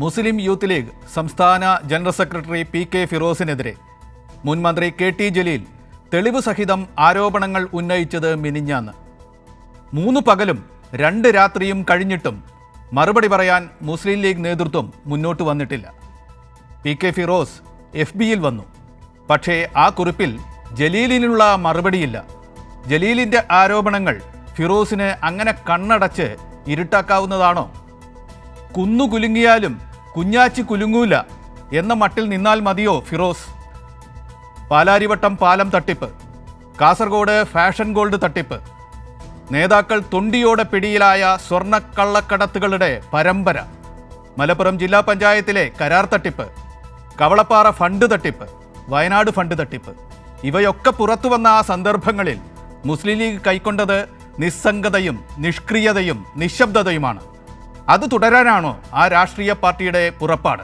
മുസ്ലിം youth league സംസ്ഥാന general secretary P K. ഫിറോസിനെതിരെ മുൻ മന്ത്രി കെ.ടി. ജലീൽ തെളിവ് സഹിതം ആരോപണങ്ങൾ ഉന്നയിച്ചത് മിനിഞ്ഞാന്ന്. 3 പകലും 2 രാത്രിയും കഴിഞ്ഞിട്ടും മറുപടി പറയാൻ മുസ്ലിം ലീഗ് നേതൃത്വം മുന്നോട്ട് വന്നിട്ടില്ല. പി.കെ. ഫിറോസ് FBയിൽ വന്നു. പക്ഷേ ആ കുറിപ്പിൽ ജലീലിനുള്ള മറുപടിയില്ല. ജലീലിൻ്റെ ആരോപണങ്ങൾ ഫിറോസിന് അങ്ങനെ കണ്ണടച്ച് ഇരുട്ടാക്കാവുന്നതാണോ? കുന്നുകുലുങ്ങിയാലും കുഞ്ഞാച്ചി കുലുങ്ങൂല എന്ന മട്ടിൽ നിന്നാൽ മതിയോ ഫിറോസ്? പാലാരിവട്ടം പാലം തട്ടിപ്പ്, കാസർഗോഡ് ഫാഷൻ ഗോൾഡ് തട്ടിപ്പ്, നേതാക്കൾ തൊണ്ടിയോടെ പിടിയിലായ സ്വർണ്ണക്കള്ളക്കടത്തുകളുടെ പരമ്പര, മലപ്പുറം ജില്ലാ പഞ്ചായത്തിലെ കരാർ തട്ടിപ്പ്, കവളപ്പാറ ഫണ്ട് തട്ടിപ്പ്, വയനാട് ഫണ്ട് തട്ടിപ്പ്, ഇവയൊക്കെ പുറത്തു വന്ന ആ സന്ദർഭങ്ങളിൽ മുസ്ലിം ലീഗ് കൈക്കൊണ്ടത് നിസ്സംഗതയും നിഷ്ക്രിയതയും നിശബ്ദതയുമാണ്. അത് തുടരാനാണോ ആ രാഷ്ട്രീയ പാർട്ടിയുടെ പുറപ്പാട്?